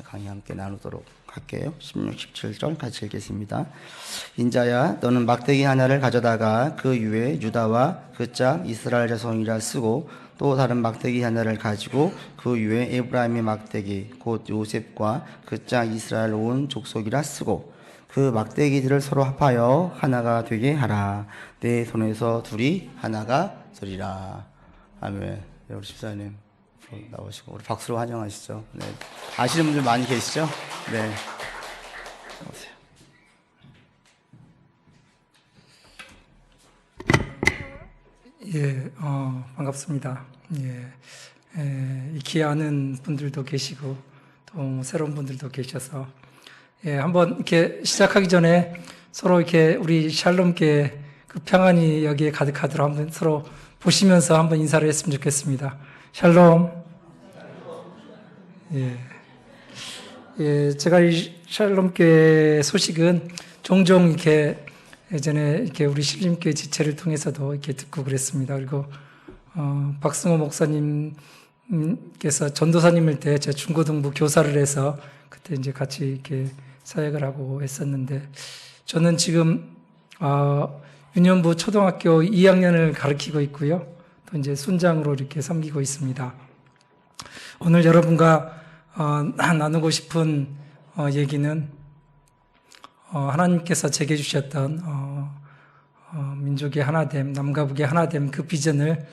강의 함께 나누도록 할게요. 16, 17절 같이 읽겠습니다. 인자야 너는 막대기 하나를 가져다가 그 위에 유다와 그 짝 이스라엘 자손이라 쓰고 또 다른 막대기 하나를 가지고 그 위에 에브라임의 막대기 곧 요셉과 그 짝 이스라엘 온 족속이라 쓰고 그 막대기들을 서로 합하여 하나가 되게 하라. 내 손에서 둘이 하나가 되리라. 아멘. 네, 우리 집사님 나오시고 우리 박수로 환영하시죠. 네. 아시는 분들 많이 계시죠? 네. 오세요. 예, 반갑습니다. 익히 아는 분들도 계시고 또 새로운 분들도 계셔서 한번 이렇게 시작하기 전에 서로 이렇게 우리 샬롬께 그 평안이 여기에 가득하도록 한번 서로 보시면서 한번 인사를 했으면 좋겠습니다. 샬롬. 제가 이 샬롬교회 소식은 종종 이렇게 예전에 이렇게 우리 신림교회 지체를 통해서도 이렇게 듣고 그랬습니다. 그리고 박승호 목사님께서 전도사님일 때 제가 중고등부 교사를 해서 그때 이제 같이 이렇게 사역을 하고 했었는데 저는 지금 유년부 초등학교 2학년을 가르치고 있고요. 또 이제 순장으로 이렇게 섬기고 있습니다. 오늘 여러분과 나누고 싶은 얘기는 하나님께서 제게 주셨던 민족의 하나됨, 남과 북의 하나됨 그 비전을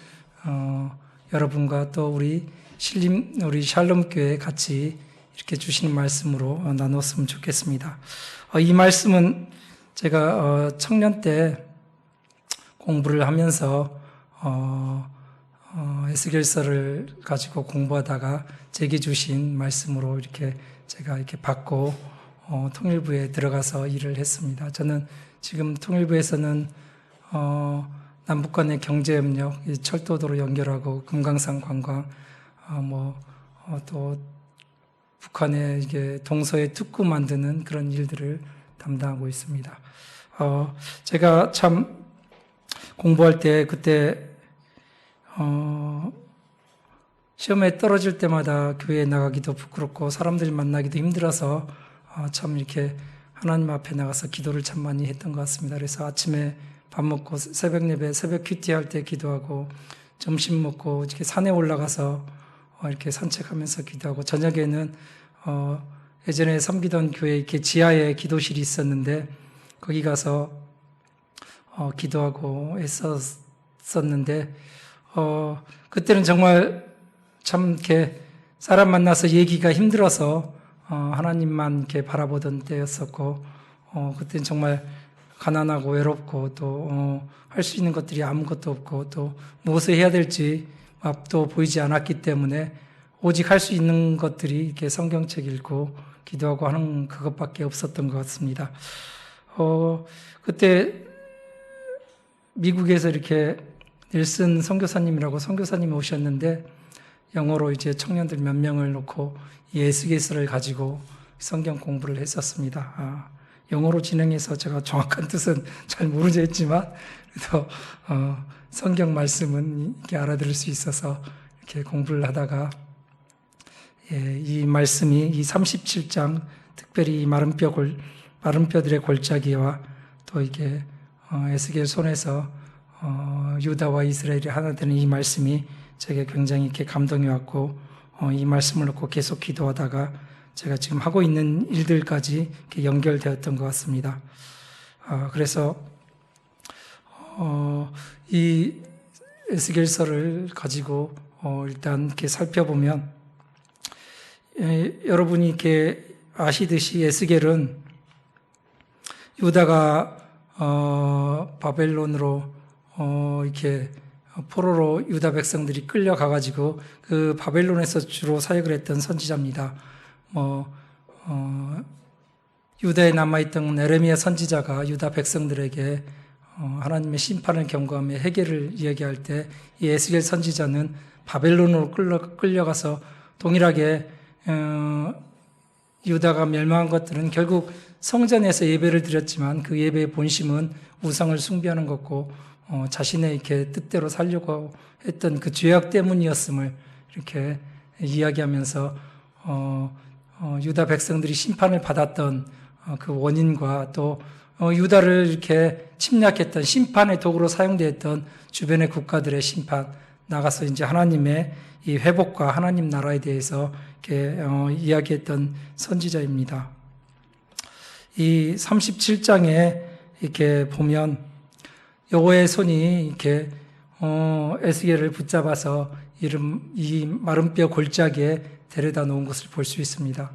여러분과 또 우리 샬롬교회에 같이 이렇게 주시는 말씀으로 나눴으면 좋겠습니다. 이 말씀은 제가 청년 때 공부를 하면서 에스겔서를 가지고 공부하다가 제게 주신 말씀으로 이렇게 제가 이렇게 받고 통일부에 들어가서 일을 했습니다. 저는 지금 통일부에서는 남북 간의 경제협력, 철도도로 연결하고 금강산 관광, 또 북한의 이게 동서에 특구 만드는 그런 일들을 담당하고 있습니다. 제가 참 공부할 때 그때 시험에 떨어질 때마다 교회에 나가기도 부끄럽고 사람들 만나기도 힘들어서 참 이렇게 하나님 앞에 나가서 기도를 참 많이 했던 것 같습니다. 그래서 아침에 밥 먹고 새벽 예배, 새벽 큐티 할 때 기도하고 점심 먹고 이렇게 산에 올라가서 이렇게 산책하면서 기도하고 저녁에는 예전에 섬기던 교회 이렇게 지하에 기도실이 있었는데 거기 가서 기도하고 했었는데 그때는 정말 참 이렇게 사람 만나서 얘기가 힘들어서 하나님만 이렇게 바라보던 때였었고 그때는 정말 가난하고 외롭고 또 할 수 있는 것들이 아무것도 없고 또 무엇을 해야 될지 앞도 보이지 않았기 때문에 오직 할 수 있는 것들이 이렇게 성경책 읽고 기도하고 하는 그것밖에 없었던 것 같습니다. 그때 미국에서 이렇게 닐슨 선교사님이라고 선교사님이 오셨는데 영어로 이제 청년들 몇 명을 놓고 이 에스겔서를 가지고 성경 공부를 했었습니다. 영어로 진행해서 제가 정확한 뜻은 잘 모르겠지만 그래도 성경 말씀은 이렇게 알아들을 수 있어서 이렇게 공부를 하다가 이 말씀이 이 37장 특별히 이 마른 뼈들의 골짜기와 또 이게 에스겔 손에서 유다와 이스라엘이 하나 되는 이 말씀이 제게 굉장히 이렇게 감동이 왔고 이 말씀을 놓고 계속 기도하다가 제가 지금 하고 있는 일들까지 이렇게 연결되었던 것 같습니다. 그래서 이 에스겔서를 가지고 일단 이렇게 살펴보면 여러분이 이렇게 아시듯이 에스겔은 유다가 바벨론으로 이렇게 포로로 유다 백성들이 끌려가가지고 그 바벨론에서 주로 사역을 했던 선지자입니다. 유다에 남아있던 에레미야 선지자가 유다 백성들에게 하나님의 심판을 경고하며 해결을 이야기할 때 이 에스겔 선지자는 바벨론으로 끌려가서 동일하게 유다가 멸망한 것들은 결국 성전에서 예배를 드렸지만 그 예배의 본심은 우상을 숭배하는 것고 자신의 이렇게 뜻대로 살려고 했던 그 죄악 때문이었음을 이렇게 이야기하면서 유다 백성들이 심판을 받았던 그 원인과 또 유다를 이렇게 침략했던 심판의 도구로 사용되었던 주변의 국가들의 심판, 나가서 이제 하나님의 이 회복과 하나님 나라에 대해서 이렇게 이야기했던 선지자입니다. 이 37장에 이렇게 보면 여호와의 손이 이렇게 에스겔을 붙잡아서 이 마른 뼈 골짜기에 데려다 놓은 것을 볼 수 있습니다.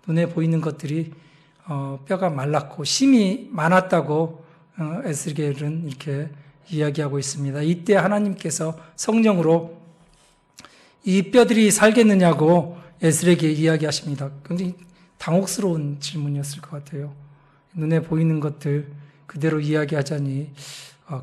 눈에 보이는 것들이 뼈가 말랐고 심이 많았다고 에스겔은 이렇게 이야기하고 있습니다. 이때 하나님께서 성령으로 이 뼈들이 살겠느냐고 에스겔에게 이야기하십니다. 굉장히 당혹스러운 질문이었을 것 같아요. 눈에 보이는 것들 그대로 이야기하자니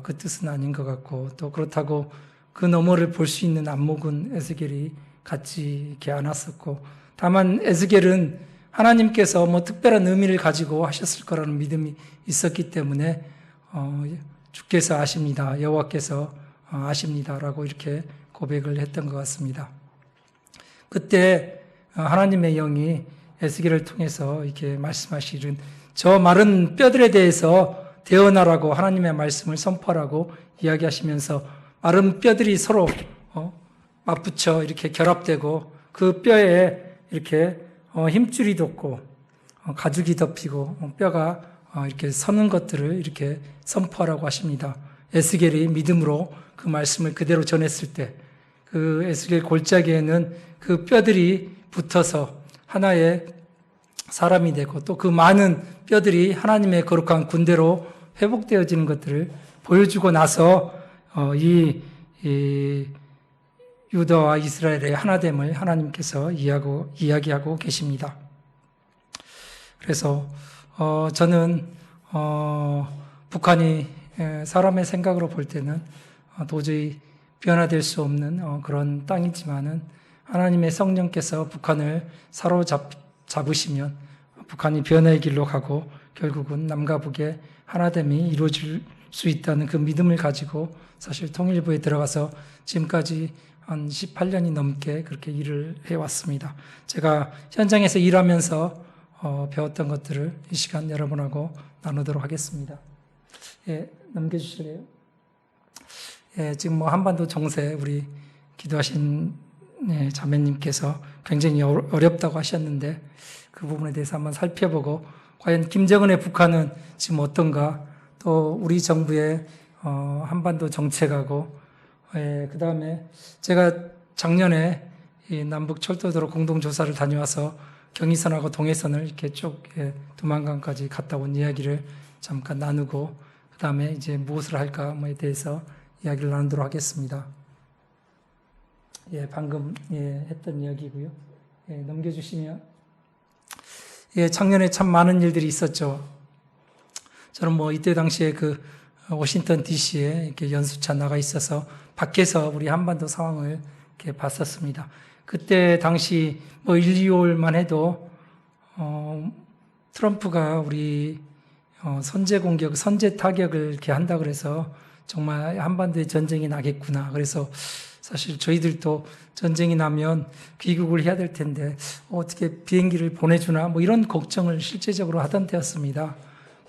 그 뜻은 아닌 것 같고, 또 그렇다고 그 너머를 볼 수 있는 안목은 에스겔이 갖지 이렇게 않았었고, 다만 에스겔은 하나님께서 뭐 특별한 의미를 가지고 하셨을 거라는 믿음이 있었기 때문에 주께서 아십니다, 여호와께서 아십니다라고 이렇게 고백을 했던 것 같습니다. 그때 하나님의 영이 에스겔을 통해서 이렇게 말씀하시는 저 마른 뼈들에 대해서 대언하라고 하나님의 말씀을 선포하라고 이야기하시면서 마른 뼈들이 서로 맞붙여 이렇게 결합되고 그 뼈에 이렇게 힘줄이 돋고 가죽이 덮이고 뼈가 이렇게 서는 것들을 이렇게 선포하라고 하십니다. 에스겔이 믿음으로 그 말씀을 그대로 전했을 때 그 에스겔 골짜기에는 그 뼈들이 붙어서 하나의 사람이 되고 또 그 많은 뼈들이 하나님의 거룩한 군대로 회복되어지는 것들을 보여주고 나서 이 유다와 이스라엘의 하나됨을 하나님께서 이야기하고 계십니다. 그래서 저는 북한이 사람의 생각으로 볼 때는 도저히 변화될 수 없는 그런 땅이지만은 하나님의 성령께서 북한을 사로잡으시면 북한이 변화의 길로 가고 결국은 남과 북의 하나됨이 이루어질 수 있다는 그 믿음을 가지고 사실 통일부에 들어가서 지금까지 한 18년이 넘게 그렇게 일을 해왔습니다. 제가 현장에서 일하면서 배웠던 것들을 이 시간 여러분하고 나누도록 하겠습니다. 예, 넘겨주실래요? 예, 지금 뭐 한반도 정세 우리 기도하신 자매님께서 굉장히 어렵다고 하셨는데 그 부분에 대해서 한번 살펴보고 과연 김정은의 북한은 지금 어떤가, 또 우리 정부의 한반도 정책하고 그 다음에 제가 작년에 이 남북 철도도로 공동조사를 다녀와서 경의선하고 동해선을 이렇게 쭉 두만강까지 갔다 온 이야기를 잠깐 나누고 그 다음에 이제 무엇을 할까 뭐에 대해서 이야기를 나누도록 하겠습니다. 예, 방금 했던 이야기고요. 예, 넘겨주시면 작년에 참 많은 일들이 있었죠. 저는 뭐 이때 당시에 그 워싱턴 DC에 이렇게 연수차 나가 있어서 밖에서 우리 한반도 상황을 이렇게 봤었습니다. 그때 당시 뭐 1, 2월만 해도 트럼프가 우리 선제 공격, 선제 타격을 이렇게 한다 그래서 정말 한반도에 전쟁이 나겠구나. 그래서 사실 저희들도 전쟁이 나면 귀국을 해야 될 텐데 어떻게 비행기를 보내주나 뭐 이런 걱정을 실제적으로 하던 때였습니다.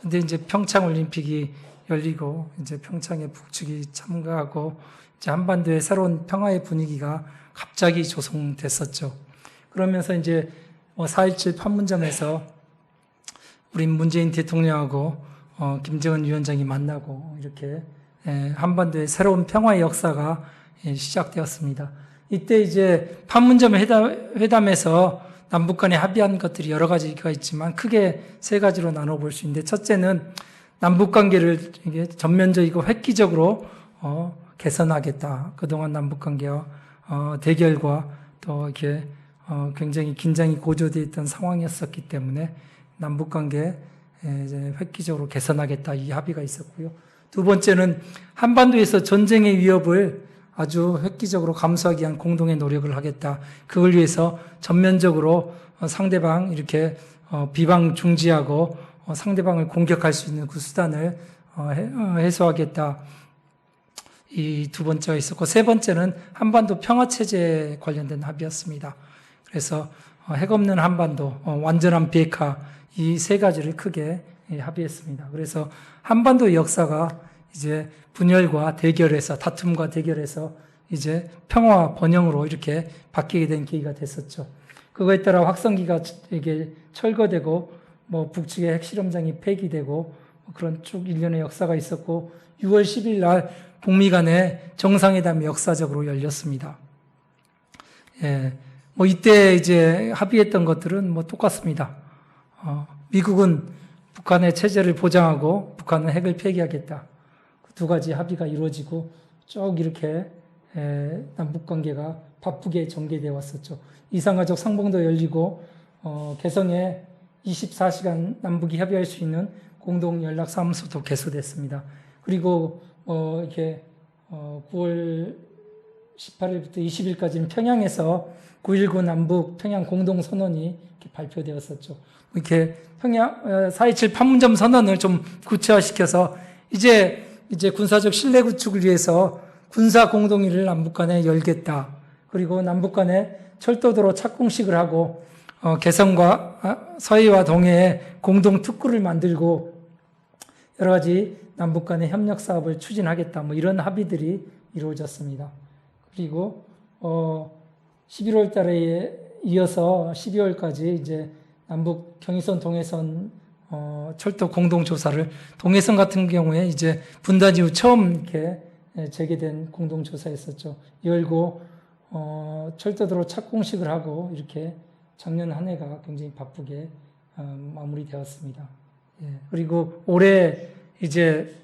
근데 이제 평창 올림픽이 열리고 이제 평창에 북측이 참가하고 이제 한반도의 새로운 평화의 분위기가 갑자기 조성됐었죠. 그러면서 이제 4.17 판문점에서 우리 문재인 대통령하고 김정은 위원장이 만나고 이렇게 한반도의 새로운 평화의 역사가 시작되었습니다. 이때 이제 판문점 회담에서 남북 간에 합의한 것들이 여러 가지가 있지만 크게 세 가지로 나눠볼 수 있는데, 첫째는 남북 관계를 이게 전면적이고 획기적으로 개선하겠다. 그동안 남북 관계와 대결과 또 이렇게 굉장히 긴장이 고조되어 있던 상황이었었기 때문에 남북 관계 획기적으로 개선하겠다, 이 합의가 있었고요. 두 번째는 한반도에서 전쟁의 위협을 아주 획기적으로 감수하기 위한 공동의 노력을 하겠다. 그걸 위해서 전면적으로 상대방 이렇게 비방 중지하고 상대방을 공격할 수 있는 그 수단을 해소하겠다. 이 두 번째가 있었고, 세 번째는 한반도 평화체제에 관련된 합의였습니다. 그래서 핵 없는 한반도, 완전한 비핵화 이 세 가지를 크게 합의했습니다. 그래서 한반도 역사가 이제 분열과 대결에서 다툼과 대결에서 이제 평화와 번영으로 이렇게 바뀌게 된 계기가 됐었죠. 그거에 따라 확성기가 이게 철거되고 뭐 북측의 핵실험장이 폐기되고 그런 쭉 일련의 역사가 있었고 6월 10일 날 북미 간의 정상회담이 역사적으로 열렸습니다. 예, 뭐 이때 이제 합의했던 것들은 뭐 똑같습니다. 미국은 북한의 체제를 보장하고 북한은 핵을 폐기하겠다. 두 가지 합의가 이루어지고 쭉 이렇게 남북 관계가 바쁘게 전개되어 왔었죠. 이산가족 상봉도 열리고 개성에 24시간 남북이 협의할 수 있는 공동 연락 사무소도 개소됐습니다. 그리고 이렇게 9월 18일부터 20일까지는 평양에서 9.19 남북 평양 공동 선언이 이렇게 발표되었었죠. 이렇게 평양 4.27 판문점 선언을 좀 구체화시켜서 이제 군사적 신뢰 구축을 위해서 군사 공동회의를 남북 간에 열겠다. 그리고 남북 간에 철도도로 착공식을 하고 개성과 서해와 동해에 공동 특구를 만들고 여러 가지 남북 간의 협력 사업을 추진하겠다. 뭐 이런 합의들이 이루어졌습니다. 그리고 11월 달에 이어서 12월까지 이제 남북 경의선, 동해선 철도 공동 조사를 동해선 같은 경우에 이제 분단 이후 처음 이렇게 재개된 공동 조사였었죠. 열고 철도도로 착공식을 하고 이렇게 작년 한 해가 굉장히 바쁘게 마무리되었습니다. 예, 그리고 올해 이제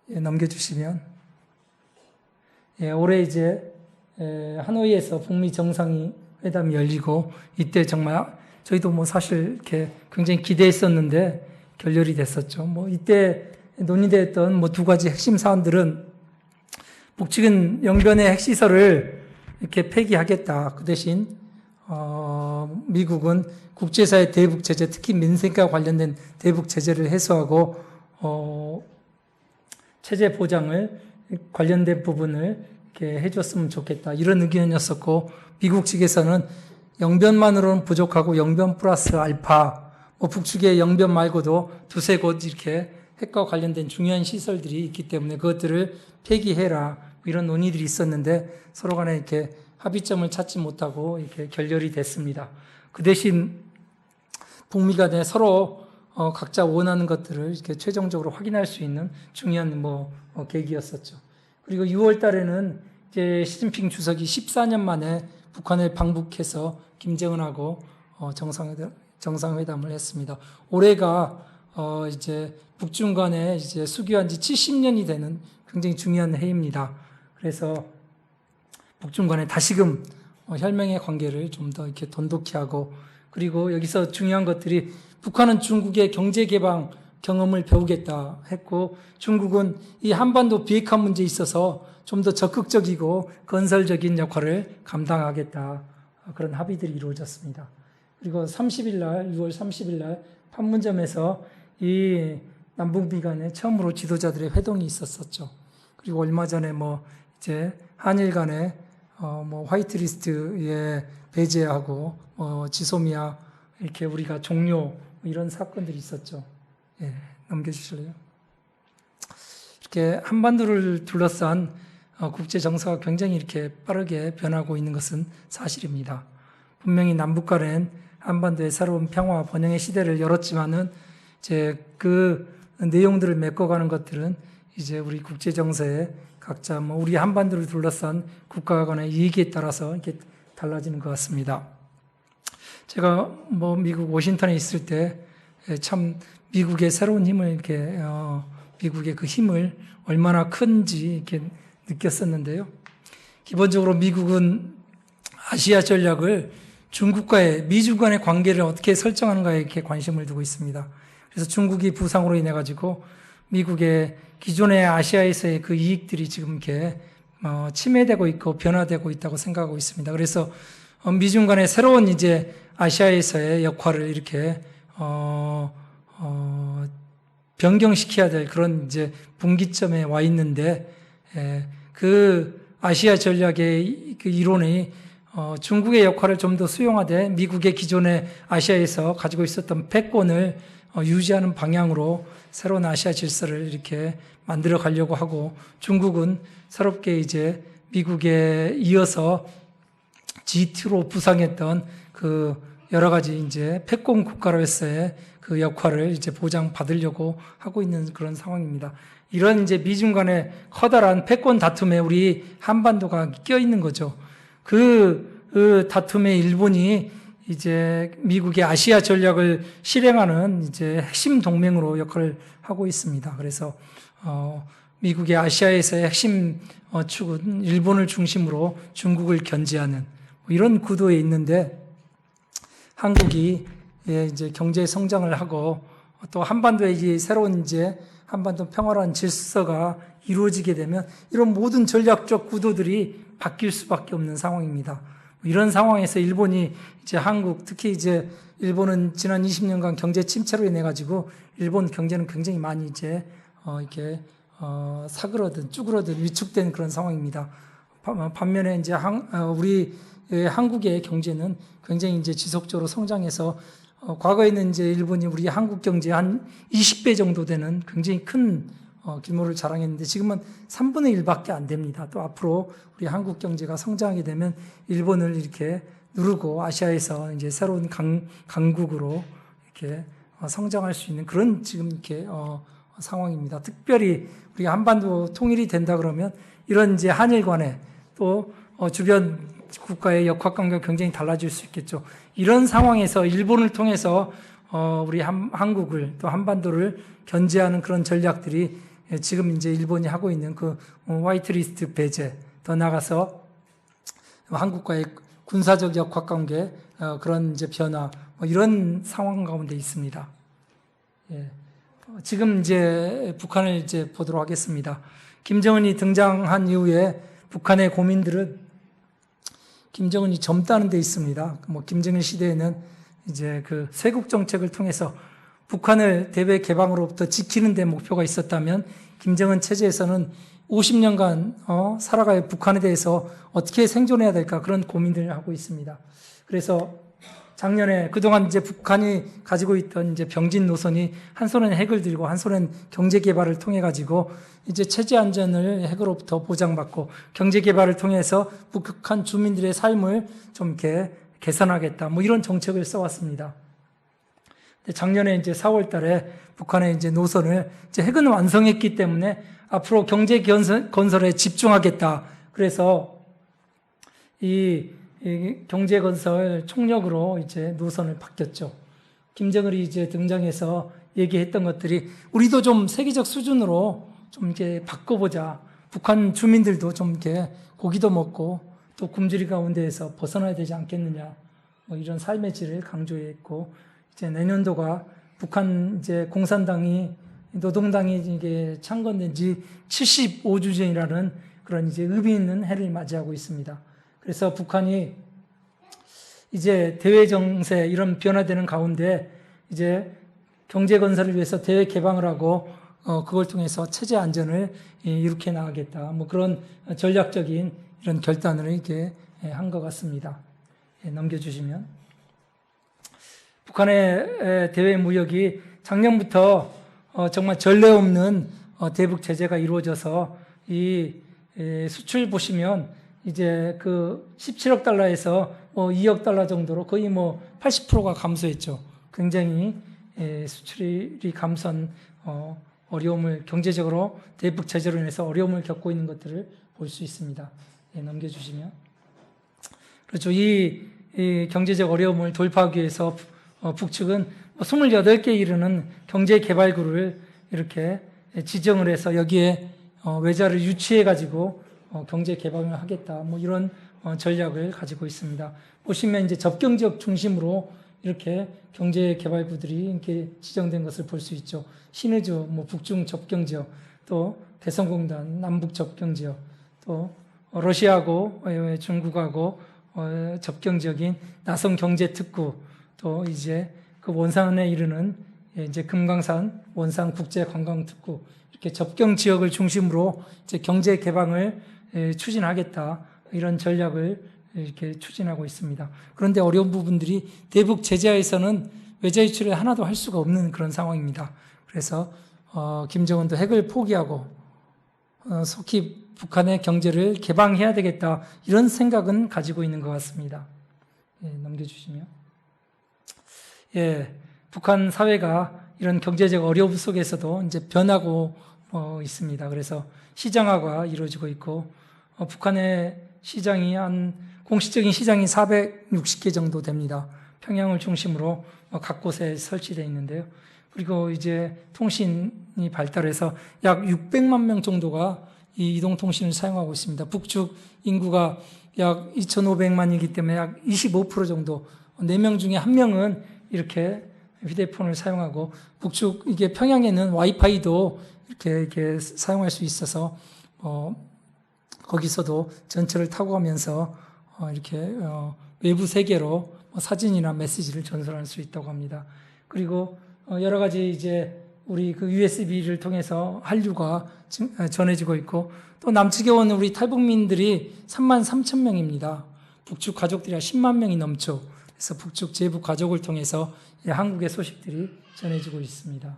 넘겨주시면 올해 이제 하노이에서 북미 정상이 회담이 열리고 이때 정말 저희도 뭐 사실 이렇게 굉장히 기대했었는데 결렬이 됐었죠. 뭐 이때 논의됐던 뭐 두 가지 핵심 사안들은 북측은 영변의 핵시설을 이렇게 폐기하겠다. 그 대신 미국은 국제사회 대북 제재, 특히 민생과 관련된 대북 제재를 해소하고 체제 보장을 관련된 부분을 이렇게 해줬으면 좋겠다. 이런 의견이었었고 미국 측에서는 영변만으로는 부족하고 영변 플러스 알파, 뭐 북측의 영변 말고도 두세 곳 이렇게 핵과 관련된 중요한 시설들이 있기 때문에 그것들을 폐기해라. 이런 논의들이 있었는데 서로 간에 이렇게 합의점을 찾지 못하고 이렇게 결렬이 됐습니다. 그 대신 북미 간에 서로 각자 원하는 것들을 이렇게 최종적으로 확인할 수 있는 중요한 계기였었죠. 그리고 6월 달에는 이제 시진핑 주석이 14년 만에 북한을 방북해서 김정은하고 정상회담을 했습니다. 올해가 이제 북중 간에 이제 수교한 지 70년이 되는 굉장히 중요한 해입니다. 그래서 북중 간에 다시금 혈맹의 관계를 좀 더 이렇게 돈독히 하고 그리고 여기서 중요한 것들이 북한은 중국의 경제 개방 경험을 배우겠다 했고 중국은 이 한반도 비핵화 문제에 있어서 좀 더 적극적이고 건설적인 역할을 감당하겠다. 그런 합의들이 이루어졌습니다. 그리고 30일 날, 6월 30일 날 판문점에서 이 남북미 간에 처음으로 지도자들의 회동이 있었었죠. 그리고 얼마 전에 이제 한일 간에 화이트리스트에 배제하고 지소미아 이렇게 우리가 종료 이런 사건들이 있었죠. 예, 넘겨주실래요? 이렇게 한반도를 둘러싼 국제 정서가 굉장히 이렇게 빠르게 변하고 있는 것은 사실입니다. 분명히 남북 간엔 한반도의 새로운 평화와 번영의 시대를 열었지만은 이제 그 내용들을 메꿔가는 것들은 이제 우리 국제 정서에 각자 우리 한반도를 둘러싼 국가 간의 이익에 따라서 이렇게 달라지는 것 같습니다. 제가 미국 워싱턴에 있을 때 참 미국의 새로운 힘을 이렇게 미국의 그 힘을 얼마나 큰지 이렇게 느꼈었는데요. 기본적으로 미국은 아시아 전략을 중국과의 미중 간의 관계를 어떻게 설정하는가에 이렇게 관심을 두고 있습니다. 그래서 중국이 부상으로 인해 가지고 미국의 기존의 아시아에서의 그 이익들이 지금 이렇게 침해되고 있고 변화되고 있다고 생각하고 있습니다. 그래서 미중 간의 새로운 이제 아시아에서의 역할을 이렇게 변경시켜야 될 그런 이제 분기점에 와 있는데 그 아시아 전략의 그 이론이 중국의 역할을 좀 더 수용하되 미국의 기존의 아시아에서 가지고 있었던 패권을 유지하는 방향으로 새로운 아시아 질서를 이렇게 만들어 가려고 하고, 중국은 새롭게 이제 미국에 이어서 G2로 부상했던 그 여러 가지 이제 패권 국가로서의 그 역할을 이제 보장받으려고 하고 있는 그런 상황입니다. 이런 이제 미중 간의 커다란 패권 다툼에 우리 한반도가 껴 있는 거죠. 그 다툼에 일본이 이제 미국의 아시아 전략을 실행하는 이제 핵심 동맹으로 역할을 하고 있습니다. 그래서 미국의 아시아에서의 핵심 축은 일본을 중심으로 중국을 견제하는 이런 구도에 있는데, 한국이 이제 경제 성장을 하고 또 한반도에 이제 새로운 이제 한반도 평화로운 질서가 이루어지게 되면 이런 모든 전략적 구도들이 바뀔 수밖에 없는 상황입니다. 이런 상황에서 일본이 이제 한국, 특히 이제 일본은 지난 20년간 경제 침체로 인해 가지고 일본 경제는 굉장히 많이 이제 이렇게 사그러든 쭈그러든 위축된 그런 상황입니다. 반면에 이제 우리 한국의 경제는 굉장히 이제 지속적으로 성장해서 과거에는 이제 일본이 우리 한국 경제 한 20배 정도 되는 굉장히 큰 규모를 자랑했는데 지금은 3분의 1밖에 안 됩니다. 또 앞으로 우리 한국 경제가 성장하게 되면 일본을 이렇게 누르고 아시아에서 이제 새로운 강국으로 이렇게 성장할 수 있는 그런 지금 이렇게 상황입니다. 특별히 우리 한반도 통일이 된다 그러면 이런 이제 한일 간에 또 주변 국가의 역학관계가 굉장히 달라질 수 있겠죠. 이런 상황에서 일본을 통해서 우리 한국을 또 한반도를 견제하는 그런 전략들이 지금 이제 일본이 하고 있는 그 화이트리스트 배제, 더 나아가서 한국과의 군사적 역학관계 그런 이제 변화, 이런 상황 가운데 있습니다. 예. 지금 이제 북한을 이제 보도록 하겠습니다. 김정은이 등장한 이후에 북한의 고민들은 김정은이 젊다는 데 있습니다. 김정일 시대에는 이제 그 세국 정책을 통해서 북한을 대외 개방으로부터 지키는 데 목표가 있었다면, 김정은 체제에서는 50년간 살아갈 북한에 대해서 어떻게 생존해야 될까 그런 고민들을 하고 있습니다. 그래서 작년에 그동안 이제 북한이 가지고 있던 이제 병진 노선이 한 손엔 핵을 들고 한 손엔 경제 개발을 통해 가지고 이제 체제 안전을 핵으로부터 보장받고 경제 개발을 통해서 북한 주민들의 삶을 좀 이렇게 개선하겠다, 이런 정책을 써왔습니다. 근데 작년에 이제 4월 달에 북한의 이제 노선을 이제 핵은 완성했기 때문에 앞으로 경제 건설에 집중하겠다. 그래서 이 경제 건설 총력으로 이제 노선을 바뀌었죠. 김정은이 이제 등장해서 얘기했던 것들이 우리도 좀 세계적 수준으로 좀 이렇게 바꿔보자. 북한 주민들도 좀 이렇게 고기도 먹고 또 굶주리 가운데에서 벗어나야 되지 않겠느냐. 이런 삶의 질을 강조했고, 이제 내년도가 북한 이제 공산당이 노동당이 이게 창건된 지 75주년이라는 그런 이제 의미 있는 해를 맞이하고 있습니다. 그래서 북한이 이제 대외 정세 이런 변화되는 가운데 이제 경제 건설을 위해서 대외 개방을 하고 그걸 통해서 체제 안전을 이룩해 나가겠다. 그런 전략적인 이런 결단을 이렇게 한 것 같습니다. 넘겨주시면. 북한의 대외 무역이 작년부터 정말 전례 없는 대북 제재가 이루어져서 이 수출 보시면 이제 그 17억 달러에서 2억 달러 정도로 거의 80%가 감소했죠. 굉장히 수출이 감소한 어려움을, 경제적으로 대북 제재로 인해서 어려움을 겪고 있는 것들을 볼 수 있습니다. 넘겨주시면. 그렇죠. 이 경제적 어려움을 돌파하기 위해서 북측은 28개 이르는 경제개발구를 이렇게 지정을 해서 여기에 외자를 유치해가지고 경제 개방을 하겠다. 이런 전략을 가지고 있습니다. 보시면 이제 접경지역 중심으로 이렇게 경제 개발구들이 이렇게 지정된 것을 볼 수 있죠. 신의주, 북중 접경지역, 또 개성공단 남북 접경지역, 또 러시아하고 중국하고 접경지역인 나성 경제특구, 또 이제 그 원산에 이르는 이제 금강산 원산 국제관광특구, 이렇게 접경 지역을 중심으로 이제 경제 개방을 추진하겠다, 이런 전략을 이렇게 추진하고 있습니다. 그런데 어려운 부분들이 대북 제재하에서는 외자 유출을 하나도 할 수가 없는 그런 상황입니다. 그래서 김정은도 핵을 포기하고 속히 북한의 경제를 개방해야 되겠다, 이런 생각은 가지고 있는 것 같습니다. 넘겨주시면. 북한 사회가 이런 경제적 어려움 속에서도 이제 변하고 있습니다. 그래서 시장화가 이루어지고 있고, 북한의 시장이 공식적인 시장이 460개 정도 됩니다. 평양을 중심으로 각 곳에 설치되어 있는데요. 그리고 이제 통신이 발달해서 약 600만 명 정도가 이 이동통신을 사용하고 있습니다. 북측 인구가 약 2,500만이기 때문에 약 25% 정도, 4명 중에 1명은 이렇게 휴대폰을 사용하고, 북측 이게 평양에는 와이파이도 이렇게 사용할 수 있어서 거기서도 전철을 타고 가면서 이렇게 외부 세계로 사진이나 메시지를 전송할 수 있다고 합니다. 그리고 여러 가지 이제 우리 그 USB를 통해서 한류가 전해지고 있고, 또 남측에 온 우리 탈북민들이 33,000명입니다. 북측 가족들이 10만 명이 넘죠. 그래서 북측 제북 가족을 통해서 한국의 소식들이 전해지고 있습니다.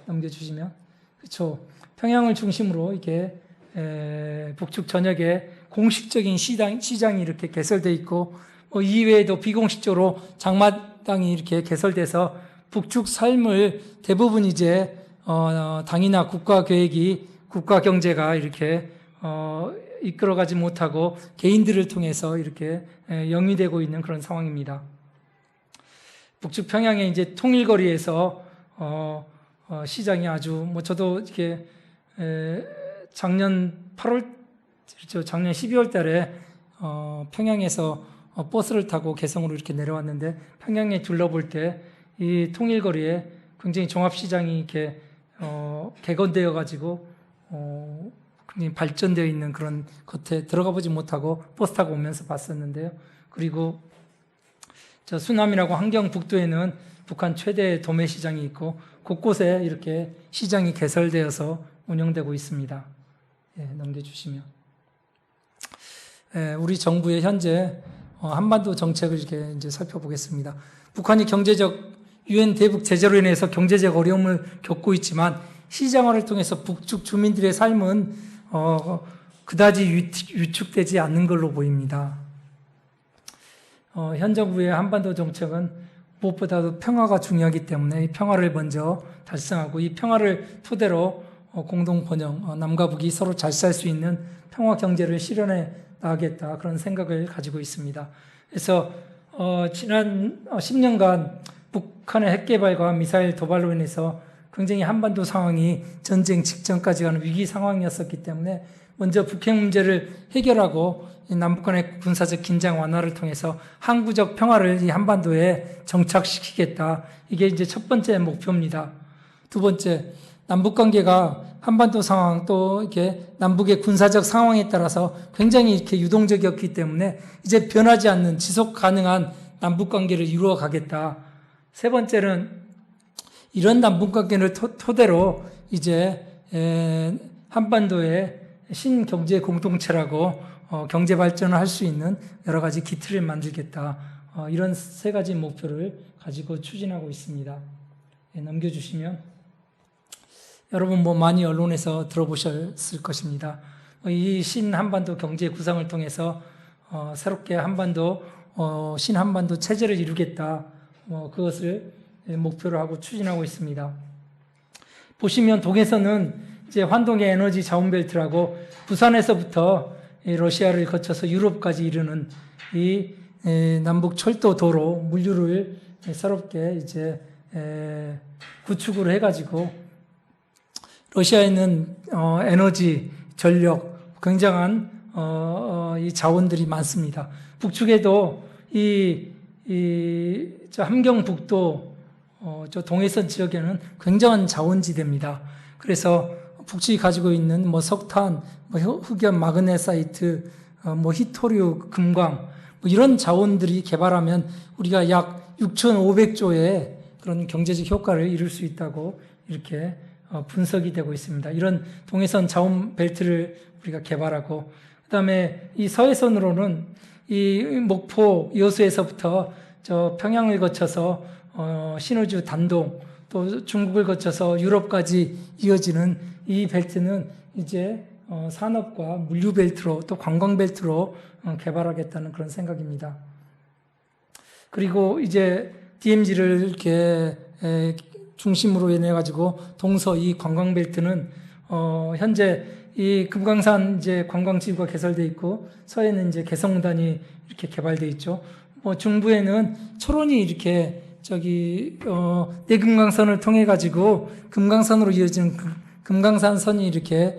넘겨주시면. 그렇죠. 평양을 중심으로 이렇게 북측 전역에 공식적인 시장이 이렇게 개설되어 있고, 이외에도 비공식적으로 장마당이 이렇게 개설돼서 북측 삶을 대부분 이제 당이나 국가 계획이, 국가 경제가 이렇게 이끌어가지 못하고 개인들을 통해서 이렇게 영위되고 있는 그런 상황입니다. 북측 평양의 이제 통일거리에서 시장이 아주 저도 이렇게 작년 12월 달에 평양에서 버스를 타고 개성으로 이렇게 내려왔는데, 평양에 둘러볼 때 이 통일거리에 굉장히 종합시장이 이렇게 개건되어 가지고 굉장히 발전되어 있는 그런 겉에 들어가 보지 못하고 버스 타고 오면서 봤었는데요. 그리고 저 수남이라고 함경북도에는 북한 최대 도매 시장이 있고, 곳곳에 이렇게 시장이 개설되어서 운영되고 있습니다. 넘겨주시면. 우리 정부의 현재 한반도 정책을 이렇게 이제 살펴보겠습니다. 북한이 유엔 대북 제재로 인해서 경제적 어려움을 겪고 있지만, 시장화를 통해서 북측 주민들의 삶은 그다지 위축되지 않는 걸로 보입니다. 현 정부의 한반도 정책은 무엇보다도 평화가 중요하기 때문에 이 평화를 먼저 달성하고, 이 평화를 토대로 공동 번영, 남과 북이 서로 잘 살 수 있는 평화 경제를 실현해 나가겠다, 그런 생각을 가지고 있습니다. 그래서 지난 10년간 북한의 핵 개발과 미사일 도발로 인해서 굉장히 한반도 상황이 전쟁 직전까지 가는 위기 상황이었었기 때문에, 먼저 북핵 문제를 해결하고 남북 간의 군사적 긴장 완화를 통해서 항구적 평화를 이 한반도에 정착시키겠다, 이게 이제 첫 번째 목표입니다. 두 번째, 남북 관계가 한반도 상황, 또 이렇게 남북의 군사적 상황에 따라서 굉장히 이렇게 유동적이었기 때문에 이제 변하지 않는 지속 가능한 남북 관계를 이루어 가겠다. 세 번째는 이런 남북 관계를 토대로 이제 한반도의 신경제 공동체라고 경제 발전을 할 수 있는 여러 가지 기틀을 만들겠다. 이런 세 가지 목표를 가지고 추진하고 있습니다. 넘겨주시면. 여러분 많이 언론에서 들어보셨을 것입니다. 이 신한반도 경제 구상을 통해서 새롭게 신한반도 체제를 이루겠다. 그것을 목표로 하고 추진하고 있습니다. 보시면 동에서는 이제 환동의 에너지 자원벨트라고 부산에서부터 러시아를 거쳐서 유럽까지 이르는 이 남북 철도 도로 물류를 새롭게 이제 구축을 해가지고, 러시아에는 에너지, 전력, 굉장한 이 자원들이 많습니다. 북측에도 저 함경북도 저 동해선 지역에는 굉장한 자원지대입니다. 그래서 북측이 가지고 있는 석탄, 흑연, 마그네사이트, 히토류, 금광, 이런 자원들이 개발하면 우리가 약 6,500조의 그런 경제적 효과를 이룰 수 있다고 이렇게 분석이 되고 있습니다. 이런 동해선 자원 벨트를 우리가 개발하고, 그다음에 이 서해선으로는 이 목포 여수에서부터 저 평양을 거쳐서 신의주 단동 또 중국을 거쳐서 유럽까지 이어지는 이 벨트는 이제 산업과 물류 벨트로 또 관광 벨트로 개발하겠다는 그런 생각입니다. 그리고 이제 DMZ를 이렇게 중심으로 인해 가지고 동서 이 관광 벨트는 현재 이 금강산 이제 관광지구가 개설돼 있고 서해는 이제 개성단이 이렇게 개발돼 있죠. 중부에는 철원이 이렇게 내금강선을 통해 가지고 금강산으로 이어지는 금강산선이 이렇게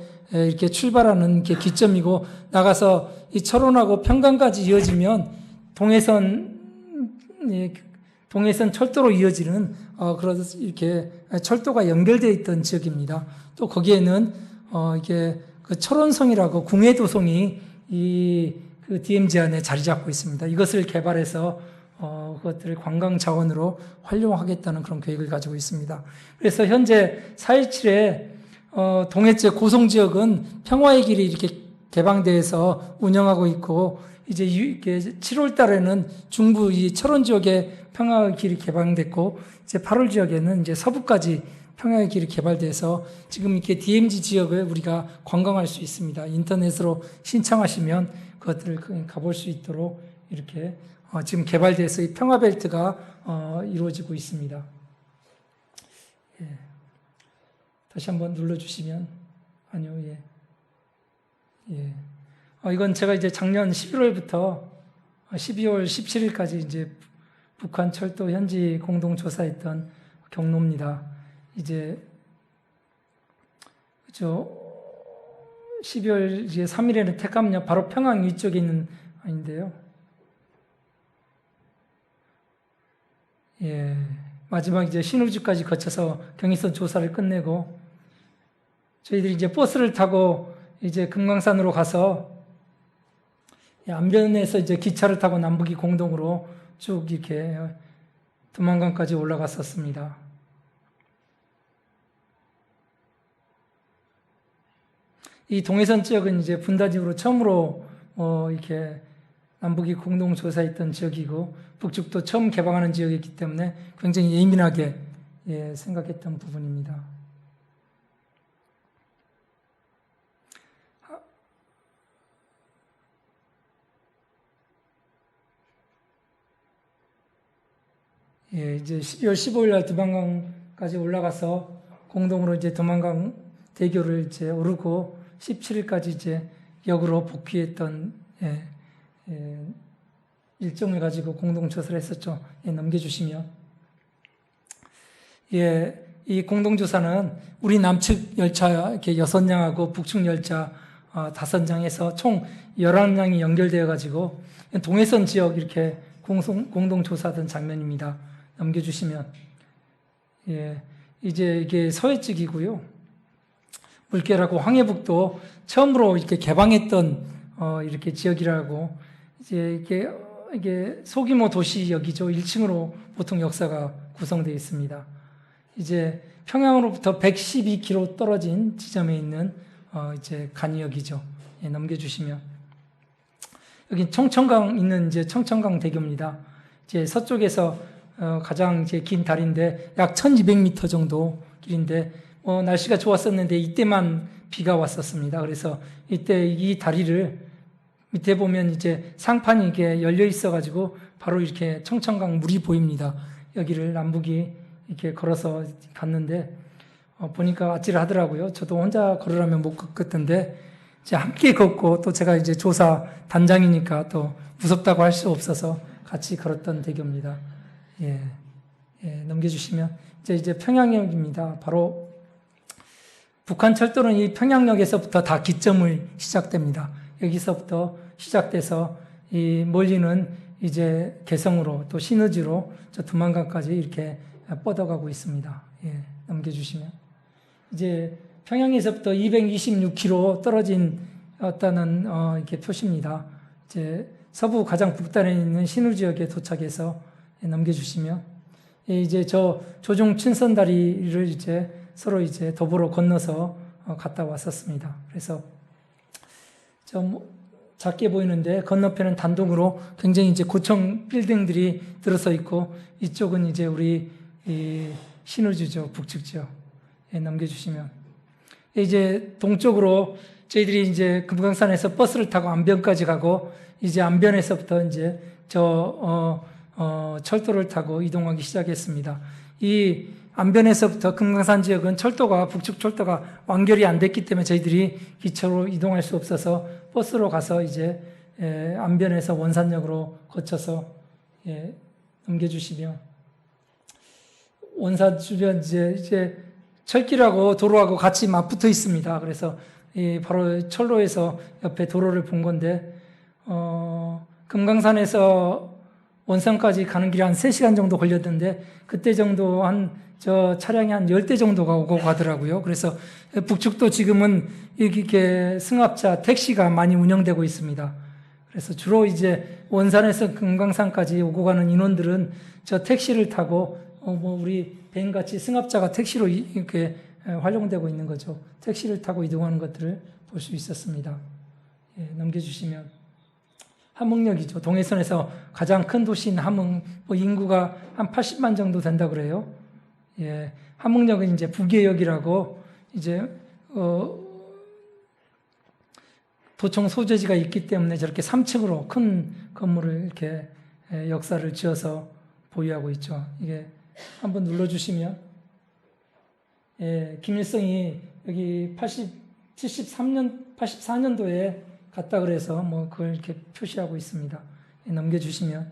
출발하는 게 기점이고 나가서 이 철원하고 평강까지 이어지면 동해선 철도로 이어지는 그런 이렇게 철도가 연결되어 있던 지역입니다. 또 거기에는 이게 그 철원성이라고 궁예도성이 그 DMZ 안에 자리 잡고 있습니다. 이것을 개발해서 그것들을 관광 자원으로 활용하겠다는 그런 계획을 가지고 있습니다. 그래서 현재 4.17에 동해째 고성지역은 평화의 길이 이렇게 개방돼서 운영하고 있고 이제 7월 달에는 중부 이 철원 지역에 평화의 길이 개방됐고 이제 8월 지역에는 이제 서부까지 평화의 길이 개발돼서 지금 이렇게 DMZ 지역을 우리가 관광할 수 있습니다. 인터넷으로 신청하시면 그것들을 가볼 수 있도록 이렇게 지금 개발돼서 이 평화벨트가 이루어지고 있습니다. 예. 다시 한번 눌러주시면 아니요, 예, 예. 이건 제가 이제 작년 11월부터 12월 17일까지 이제 북한 철도 현지 공동 조사했던 경로입니다. 이제 12월 이제 3일에는 태감역 바로 평양 위쪽에 있는 아닌데요. 예, 마지막 이제 신의주까지 거쳐서 경의선 조사를 끝내고 저희들이 이제 버스를 타고 이제 금강산으로 가서 안변에서 이제 기차를 타고 남북이 공동으로 쭉 이렇게 두만강까지 올라갔었습니다. 이 동해선 지역은 이제 분단 이후로 처음으로 이렇게 남북이 공동 조사했던 지역이고 북측도 처음 개방하는 지역이기 때문에 굉장히 예민하게 생각했던 부분입니다. 이제 12월 15일 날 두만강까지 올라가서 공동으로 이제 두만강 대교를 이제 오르고 17일까지 이제 역으로 복귀했던 일정을 가지고 공동조사를 했었죠. 넘겨주시면. 이 공동조사는 우리 남측 열차 이렇게 6량하고 북측 열차 5량에서 총 11량이 연결되어 가지고 동해선 지역 이렇게 공동조사하던 장면입니다. 넘겨주시면. 이제 이게 서해 쪽이고요. 물결하고 황해북도 처음으로 이렇게 개방했던 이렇게 지역이라고 이제 이게 소규모 도시역이죠. 1층으로 보통 역사가 구성되어 있습니다. 이제 평양으로부터 112km 떨어진 지점에 있는 이제 간이역이죠. 넘겨주시면 여기 청천강 있는 이제 청천강 대교입니다. 이제 서쪽에서 가장 이제 긴 다리인데 약 1,200m 정도 길인데 날씨가 좋았었는데 이때만 비가 왔었습니다. 그래서 이때 이 다리를 밑에 보면 이제 상판이 이게 열려 있어가지고 바로 이렇게 청천강 물이 보입니다. 여기를 남북이 이렇게 걸어서 갔는데 보니까 아찔하더라고요. 저도 혼자 걸으라면 못 걷겠던데 이제 함께 걷고 또 제가 이제 조사 단장이니까 또 무섭다고 할 수 없어서 같이 걸었던 대교입니다. 넘겨주시면 이제 평양역입니다. 바로 북한 철도는 이 평양역에서부터 다 기점을 시작됩니다. 여기서부터 시작돼서 이 멀리는 이제 개성으로 또 신의주로 저 두만강까지 이렇게 뻗어가고 있습니다. 넘겨주시면 이제 평양에서부터 226km 떨어진 어떤 이렇게 표시입니다. 이제 서부 가장 북단에 있는 신의 지역에 도착해서 넘겨주시면 이제 저 조종 친선다리를 이제 서로 이제 더불어 건너서 갔다 왔었습니다. 그래서 작게 보이는데 건너편은 단독으로 굉장히 이제 고층 빌딩들이 들어서 있고 이쪽은 이제 우리 이 신우주죠, 북측죠. 예, 넘겨주시면 이제 동쪽으로 저희들이 이제 금강산에서 버스를 타고 안변까지 가고 이제 안변에서부터 이제 철도를 타고 이동하기 시작했습니다. 이 안변에서부터 금강산 지역은 북측 철도가 완결이 안 됐기 때문에 저희들이 기차로 이동할 수 없어서 버스로 가서 이제 안변에서 원산역으로 거쳐서 넘겨주시면 원산 주변 이제 철길하고 도로하고 같이 맞붙어 있습니다. 그래서 바로 철로에서 옆에 도로를 본 건데 금강산에서 원산까지 가는 길이 한 3시간 정도 걸렸는데 그때 정도 차량이 한 10대 정도가 오고 가더라고요. 그래서 북측도 지금은 이렇게 승합차, 택시가 많이 운영되고 있습니다. 그래서 주로 이제 원산에서 금강산까지 오고 가는 인원들은 저 택시를 타고 우리 밴같이 승합차가 택시로 이렇게 활용되고 있는 거죠. 택시를 타고 이동하는 것들을 볼 수 있었습니다. 넘겨주시면 함흥역이죠. 동해선에서 가장 큰 도시인 함흥, 인구가 한 80만 정도 된다 그래요. 함흥역은 이제 북예역이라고 이제 도청 소재지가 있기 때문에 저렇게 3층으로 큰 건물을 이렇게 역사를 지어서 보유하고 있죠. 이게 한번 눌러주시면 김일성이 여기 84년도에 갔다 그래서 그걸 이렇게 표시하고 있습니다. 넘겨주시면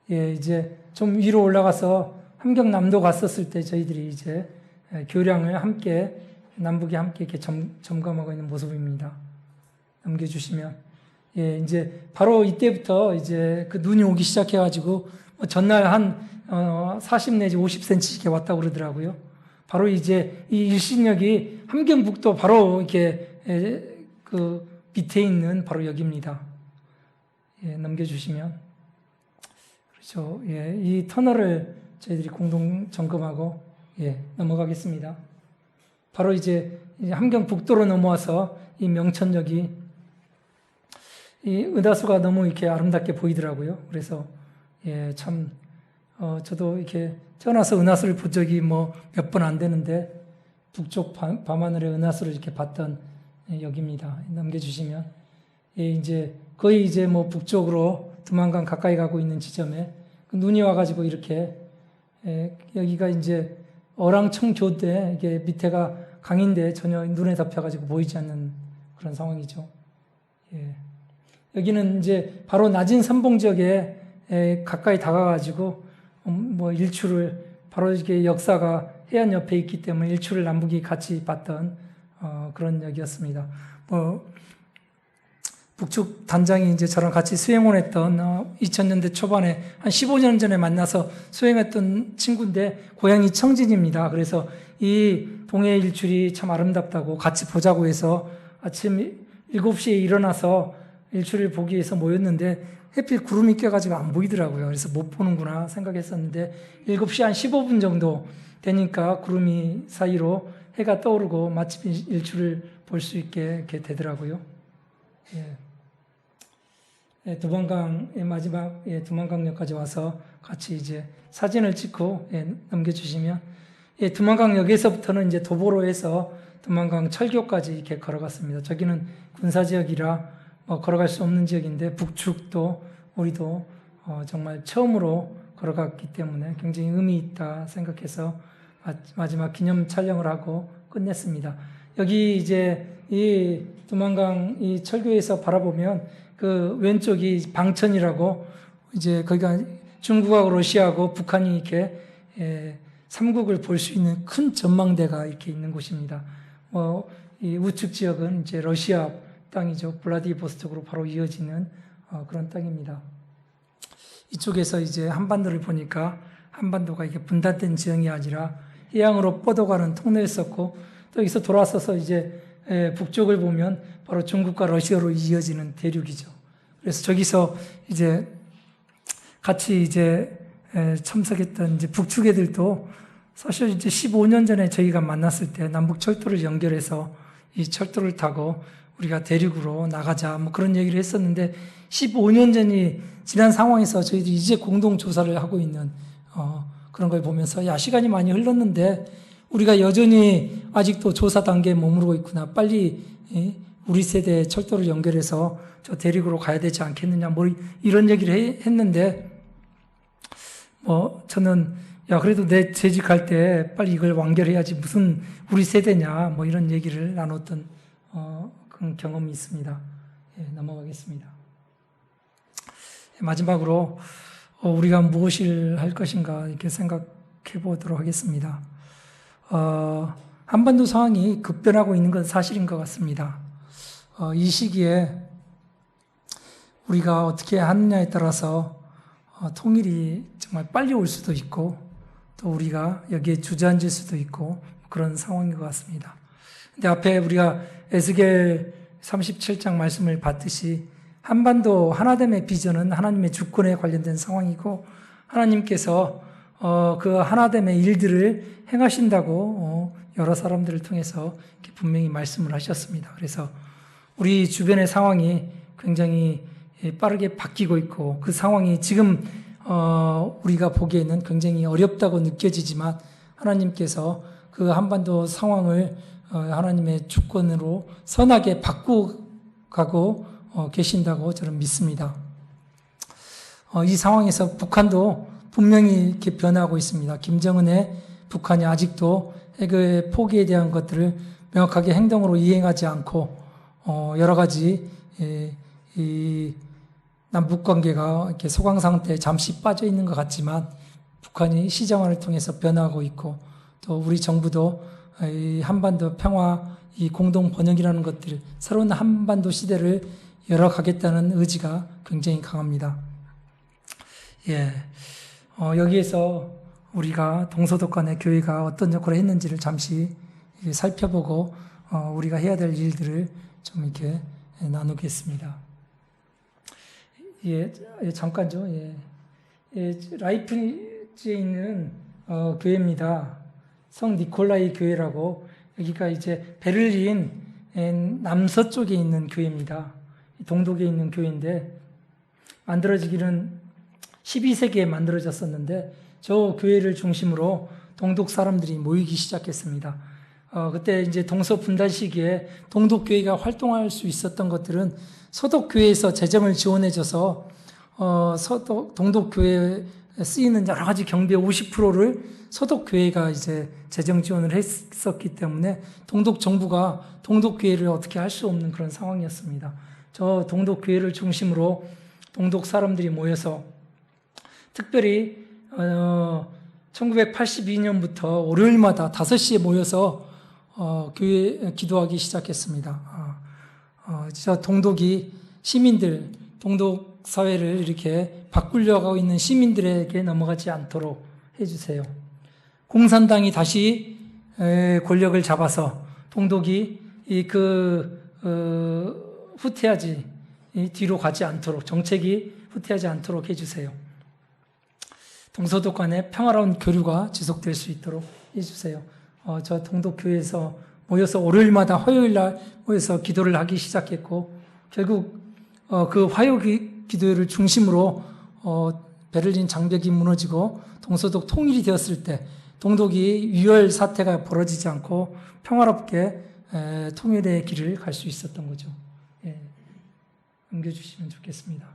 이제 좀 위로 올라가서 함경남도 갔었을 때 저희들이 이제 교량을 함께 남북이 함께 이렇게 점검하고 있는 모습입니다. 넘겨주시면 이제 바로 이때부터 이제 그 눈이 오기 시작해가지고 전날 한 40 내지 50cm 이렇게 왔다고 그러더라고요. 바로 이제 이 일신역이 함경북도 바로 이렇게 그 밑에 있는 바로 여기입니다. 넘겨주시면 그렇죠. 이 터널을 저희들이 공동 점검하고 넘어가겠습니다. 바로 이제 함경북도로 넘어와서 이 명천역이 이 은하수가 너무 이렇게 아름답게 보이더라고요. 그래서 참 저도 이렇게 태어나서 은하수를 본 적이 몇 번 안 되는데 북쪽 밤하늘의 은하수를 이렇게 봤던 역입니다. 넘겨주시면 이제 거의 이제 북쪽으로 두만강 가까이 가고 있는 지점에 눈이 와가지고 이렇게 여기가 이제 어랑청교대 이게 밑에가 강인데 전혀 눈에 덮여가지고 보이지 않는 그런 상황이죠. 여기는 이제 바로 낮은 선봉 지역에 가까이 다가가지고 일출을 바로 이렇게 역사가 해안 옆에 있기 때문에 일출을 남북이 같이 봤던 그런 역이었습니다. 북측 단장이 이제 저랑 같이 수행원 했던 2000년대 초반에 한 15년 전에 만나서 수행했던 친구인데 고향이 청진입니다. 그래서 이 동해 일출이 참 아름답다고 같이 보자고 해서 아침 7시에 일어나서 일출을 보기 위해서 모였는데 해필 구름이 껴가지고 안 보이더라고요. 그래서 못 보는구나 생각했었는데 7시 한 15분 정도 되니까 구름이 사이로 해가 떠오르고 마침 일출을 볼 수 있게 이렇게 되더라고요. 두만강의 마지막 두만강역까지 와서 같이 이제 사진을 찍고 넘겨주시면 두만강역에서부터는 이제 도보로해서 두만강 철교까지 이렇게 걸어갔습니다. 저기는 군사지역이라 걸어갈 수 없는 지역인데 북측도 우리도 정말 처음으로 걸어갔기 때문에 굉장히 의미 있다 생각해서 마지막 기념 촬영을 하고 끝냈습니다. 여기 이제 이 두만강 이 철교에서 바라보면 그 왼쪽이 방천이라고 이제 거기가 중국하고 러시아하고 북한이 이렇게 삼국을 볼 수 있는 큰 전망대가 이렇게 있는 곳입니다. 이 우측 지역은 이제 러시아 땅이죠. 블라디보스톡으로 바로 이어지는 그런 땅입니다. 이쪽에서 이제 한반도를 보니까 한반도가 이게 분단된 지형이 아니라 해양으로 뻗어가는 통로였었고 또 여기서 돌아서서 이제 북쪽을 보면 바로 중국과 러시아로 이어지는 대륙이죠. 그래서 저기서 이제 같이 이제 참석했던 이제 북측 애들도 사실 이제 15년 전에 저희가 만났을 때 남북 철도를 연결해서 이 철도를 타고 우리가 대륙으로 나가자 뭐 그런 얘기를 했었는데 15년 전이 지난 상황에서 저희들이 이제 공동 조사를 하고 있는 그런 걸 보면서 야, 시간이 많이 흘렀는데 우리가 여전히 아직도 조사 단계에 머무르고 있구나. 빨리 우리 세대에 철도를 연결해서 저 대륙으로 가야 되지 않겠느냐. 뭐 이런 얘기를 했는데 뭐 저는 야, 그래도 내 재직할 때 빨리 이걸 완결해야지 무슨 우리 세대냐. 뭐 이런 얘기를 나눴던 그런 경험이 있습니다. 예, 넘어가겠습니다. 마지막으로 우리가 무엇을 할 것인가 이렇게 생각해 보도록 하겠습니다. 한반도 상황이 급변하고 있는 건 사실인 것 같습니다. 이 시기에 우리가 어떻게 하느냐에 따라서 통일이 정말 빨리 올 수도 있고 또 우리가 여기에 주저앉을 수도 있고 그런 상황인 것 같습니다. 근데 앞에 우리가 에스겔 37장 말씀을 봤듯이 한반도 하나됨의 비전은 하나님의 주권에 관련된 상황이고 하나님께서 그 하나됨의 일들을 행하신다고 여러 사람들을 통해서 이렇게 분명히 말씀을 하셨습니다. 그래서 우리 주변의 상황이 굉장히 빠르게 바뀌고 있고 그 상황이 지금 우리가 보기에는 굉장히 어렵다고 느껴지지만 하나님께서 그 한반도 상황을 하나님의 주권으로 선하게 바꾸가고 계신다고 저는 믿습니다. 이 상황에서 북한도 분명히 이렇게 변하고 있습니다. 김정은의 북한이 아직도 핵의 포기에 대한 것들을 명확하게 행동으로 이행하지 않고 여러 가지 이 남북 관계가 이렇게 소강 상태에 잠시 빠져 있는 것 같지만 북한이 시정화를 통해서 변화하고 있고 또 우리 정부도 이 한반도 평화 이 공동 번영이라는 것들 새로운 한반도 시대를 열어가겠다는 의지가 굉장히 강합니다. 예, 여기에서 우리가 동서독 간의 교회가 어떤 역할을 했는지를 잠시 살펴보고 우리가 해야 될 일들을 좀 이렇게 나누겠습니다. 예, 잠깐죠. 라이프니츠에 있는 교회입니다. 성 니콜라이 교회라고 여기가 이제 베를린 남서쪽에 있는 교회입니다. 동독에 있는 교회인데 만들어지기는 12세기에 만들어졌었는데 저 교회를 중심으로 동독 사람들이 모이기 시작했습니다. 그때 이제 동서 분단 시기에 동독 교회가 활동할 수 있었던 것들은 서독 교회에서 재정을 지원해줘서 동독 교회에 쓰이는 여러 가지 경비의 50%를 서독 교회가 이제 재정 지원을 했었기 때문에 동독 정부가 동독 교회를 어떻게 할 수 없는 그런 상황이었습니다. 저 동독 교회를 중심으로 동독 사람들이 모여서 특별히 1982년부터 월요일마다 5시에 모여서 교회 기도하기 시작했습니다. 저 동독이 시민들, 동독 사회를 이렇게 바꾸려고 있는 시민들에게 넘어가지 않도록 해주세요. 공산당이 다시 권력을 잡아서 동독이 후퇴하지 뒤로 가지 않도록 정책이 후퇴하지 않도록 해주세요. 동서독 간의 평화로운 교류가 지속될 수 있도록 해주세요. 저 동독교회에서 모여서 월요일마다 화요일날 모여서 기도를 하기 시작했고 결국 그 화요 기도회를 중심으로 베를린 장벽이 무너지고 동서독 통일이 되었을 때 동독이 유혈 사태가 벌어지지 않고 평화롭게 통일의 길을 갈 수 있었던 거죠. 예, 넘겨주시면 좋겠습니다.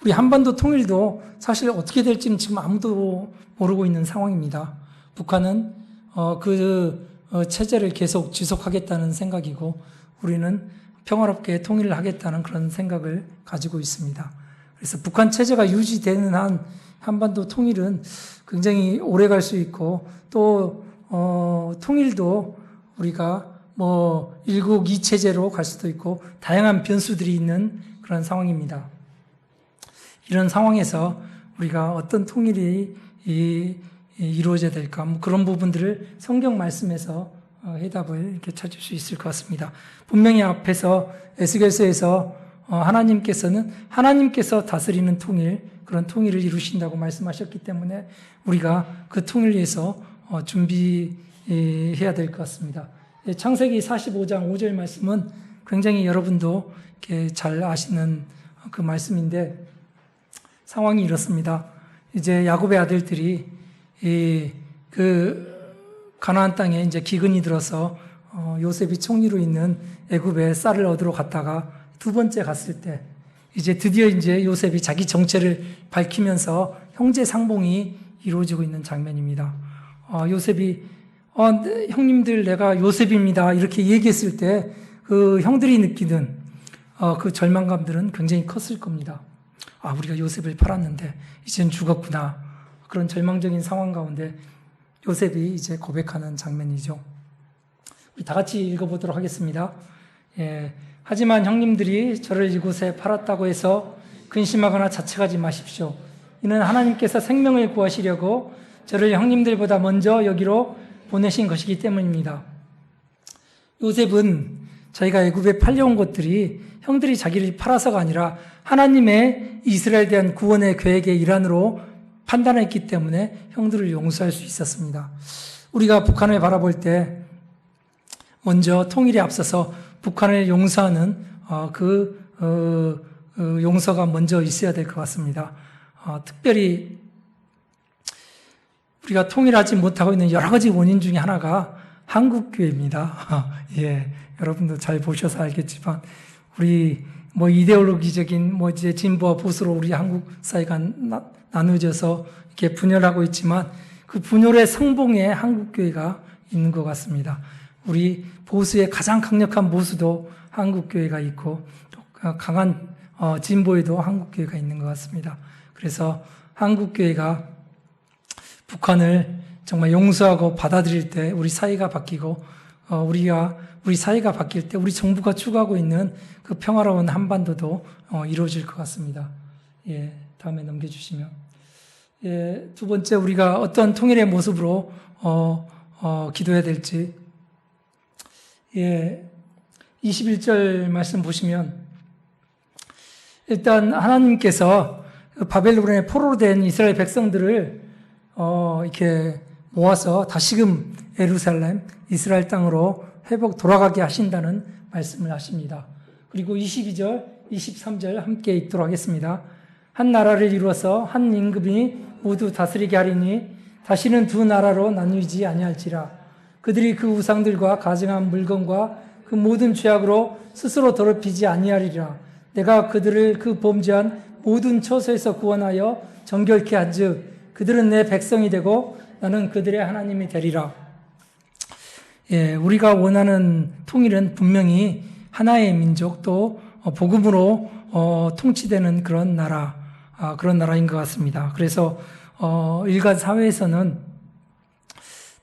우리 한반도 통일도 사실 어떻게 될지는 지금 아무도 모르고 있는 상황입니다. 북한은 체제를 계속 지속하겠다는 생각이고 우리는 평화롭게 통일을 하겠다는 그런 생각을 가지고 있습니다. 그래서 북한 체제가 유지되는 한 한반도 통일은 굉장히 오래 갈 수 있고 또 통일도 우리가 일국 2체제로 갈 수도 있고 다양한 변수들이 있는 그런 상황입니다. 이런 상황에서 우리가 어떤 통일이 이루어져야 될까 그런 부분들을 성경 말씀에서 해답을 이렇게 찾을 수 있을 것 같습니다. 분명히 앞에서 에스겔서에서 하나님께서 다스리는 통일 그런 통일을 이루신다고 말씀하셨기 때문에 우리가 그 통일을 위해서 준비해야 될 것 같습니다. 창세기 45장 5절 말씀은 굉장히 여러분도 이렇게 잘 아시는 그 말씀인데 상황이 이렇습니다. 이제 야곱의 아들들이 그 가나안 땅에 이제 기근이 들어서 요셉이 총리로 있는 애굽에 쌀을 얻으러 갔다가 두 번째 갔을 때 이제 드디어 이제 요셉이 자기 정체를 밝히면서 형제 상봉이 이루어지고 있는 장면입니다. 요셉이 형님들 내가 요셉입니다 이렇게 얘기했을 때 그 형들이 느끼는 그 절망감들은 굉장히 컸을 겁니다. 우리가 요셉을 팔았는데 이제는 죽었구나. 그런 절망적인 상황 가운데 요셉이 이제 고백하는 장면이죠. 우리 다 같이 읽어보도록 하겠습니다. 하지만 형님들이 저를 이곳에 팔았다고 해서 근심하거나 자책하지 마십시오. 이는 하나님께서 생명을 구하시려고 저를 형님들보다 먼저 여기로 보내신 것이기 때문입니다. 요셉은 자기가 애굽에 팔려온 것들이 형들이 자기를 팔아서가 아니라 하나님의 이스라엘에 대한 구원의 계획의 일환으로 판단했기 때문에 형들을 용서할 수 있었습니다. 우리가 북한을 바라볼 때 먼저 통일에 앞서서 북한을 용서하는 용서가 먼저 있어야 될 것 같습니다. 특별히 우리가 통일하지 못하고 있는 여러 가지 원인 중에 하나가 한국교회입니다. 여러분도 잘 보셔서 알겠지만 우리 이데올로기적인 이제 진보와 보수로 우리 한국 사회가 나누어져서 이렇게 분열하고 있지만 그 분열의 성봉에 한국교회가 있는 것 같습니다. 우리 보수의 가장 강력한 보수도 한국교회가 있고 또 강한 진보에도 한국교회가 있는 것 같습니다. 그래서 한국교회가 북한을 정말 용서하고 받아들일 때 우리 사회가 바뀌고 우리 사회가 바뀔 때 우리 정부가 추구하고 있는 그 평화로운 한반도도 이루어질 것 같습니다. 다음에 넘겨주시면. 두 번째 우리가 어떤 통일의 모습으로 기도해야 될지 21절 말씀 보시면 일단 하나님께서 바벨론의 포로로 된 이스라엘 백성들을 이렇게 모아서 다시금 예루살렘 이스라엘 땅으로 돌아가게 하신다는 말씀을 하십니다. 그리고 22절, 23절 함께 읽도록 하겠습니다. 한 나라를 이루어서 한 임금이 모두 다스리게 하리니 다시는 두 나라로 나누지 아니할지라. 그들이 그 우상들과 가증한 물건과 그 모든 죄악으로 스스로 더럽히지 아니하리라. 내가 그들을 그 범죄한 모든 처소에서 구원하여 정결케 한즉 그들은 내 백성이 되고 나는 그들의 하나님이 되리라. 우리가 원하는 통일은 분명히 하나의 민족 또 복음으로 통치되는 그런 나라인 것 같습니다. 그래서 일간 사회에서는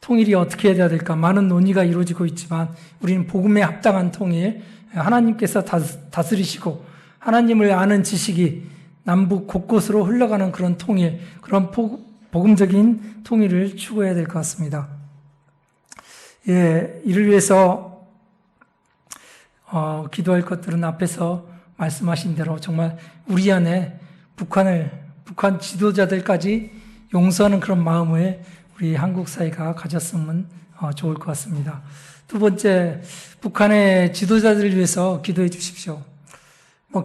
통일이 어떻게 해야 될까 많은 논의가 이루어지고 있지만 우리는 복음에 합당한 통일, 하나님께서 다스리시고 하나님을 아는 지식이 남북 곳곳으로 흘러가는 그런 통일, 그런 복음적인 통일을 추구해야 될 것 같습니다. 이를 위해서 기도할 것들은 앞에서 말씀하신 대로 정말 우리 안에 북한 지도자들까지 용서하는 그런 마음을 우리 한국 사회가 가졌으면 좋을 것 같습니다. 두 번째, 북한의 지도자들을 위해서 기도해 주십시오.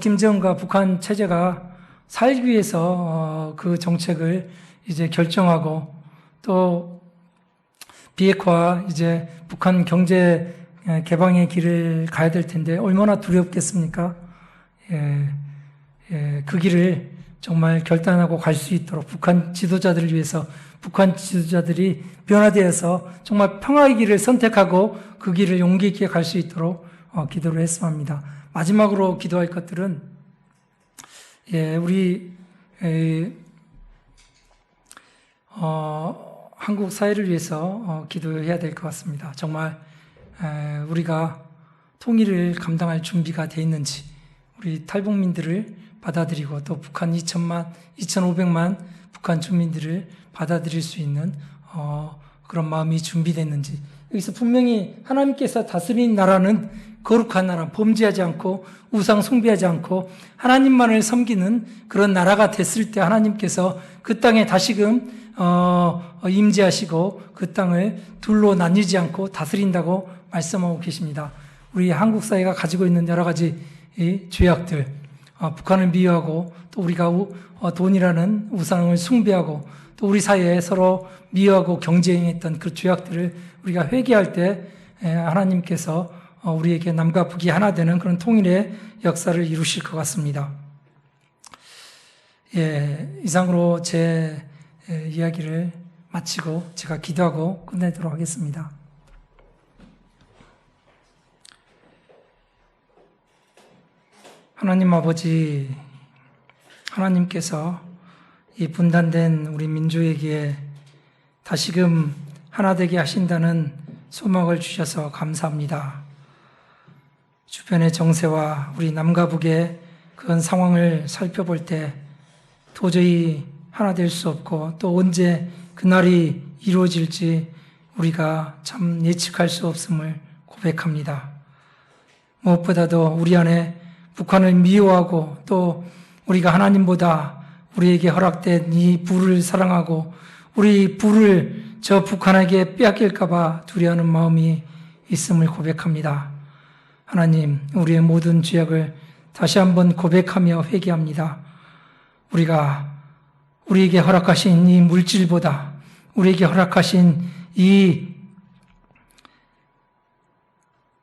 김정은과 북한 체제가 살기 위해서 그 정책을 이제 결정하고 또 비핵화 이제 북한 경제 개방의 길을 가야 될 텐데 얼마나 두렵겠습니까? 그 길을 정말 결단하고 갈 수 있도록 북한 지도자들을 위해서 북한 지도자들이 변화되어서 정말 평화의 길을 선택하고 그 길을 용기 있게 갈 수 있도록 기도를 했으면 합니다. 마지막으로 기도할 것들은 우리 한국 사회를 위해서 기도해야 될 것 같습니다. 정말 우리가 통일을 감당할 준비가 되어 있는지 우리 탈북민들을 받아들이고 또 북한 2,500만 북한 주민들을 받아들일 수 있는 그런 마음이 준비됐는지 여기서 분명히 하나님께서 다스린 나라는 거룩한 나라, 범죄하지 않고 우상 숭배하지 않고 하나님만을 섬기는 그런 나라가 됐을 때 하나님께서 그 땅에 다시금 임재하시고 그 땅을 둘로 나뉘지 않고 다스린다고 말씀하고 계십니다. 우리 한국 사회가 가지고 있는 여러 가지 이 죄악들, 북한을 미워하고 또 우리가 돈이라는 우상을 숭배하고 또 우리 사회에 서로 미워하고 경쟁했던 그 죄악들을 우리가 회개할 때 하나님께서 우리에게 남과 북이 하나 되는 그런 통일의 역사를 이루실 것 같습니다. 이상으로 제 이야기를 마치고 제가 기도하고 끝내도록 하겠습니다. 하나님 아버지, 하나님께서 이 분단된 우리 민족에게 다시금 하나 되게 하신다는 소망을 주셔서 감사합니다. 주변의 정세와 우리 남과 북의 그런 상황을 살펴볼 때 도저히 하나 될 수 없고 또 언제 그날이 이루어질지 우리가 참 예측할 수 없음을 고백합니다. 무엇보다도 우리 안에 북한을 미워하고 또 우리가 하나님보다 우리에게 허락된 이 부를 사랑하고 우리 부를 저 북한에게 빼앗길까봐 두려워하는 마음이 있음을 고백합니다. 하나님, 우리의 모든 죄악을 다시 한번 고백하며 회개합니다. 우리가 우리에게 허락하신 이 물질보다 우리에게 허락하신 이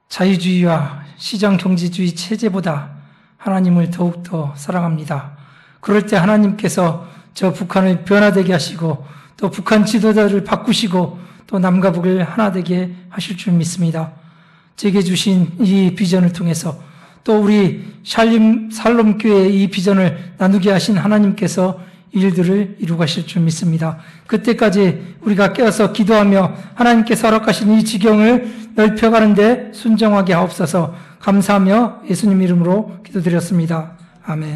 자유주의와 시장경제주의 체제보다 하나님을 더욱더 사랑합니다. 그럴 때 하나님께서 저 북한을 변화되게 하시고 또 북한 지도자를 바꾸시고 또 남과 북을 하나 되게 하실 줄 믿습니다. 제게 주신 이 비전을 통해서 또 우리 살롬교회의 이 비전을 나누게 하신 하나님께서 일들을 이루가실 줄 믿습니다. 그때까지 우리가 깨어서 기도하며 하나님께서 허락하신 이 지경을 넓혀가는데 순종하게 하옵소서. 감사하며 예수님 이름으로 기도드렸습니다. 아멘.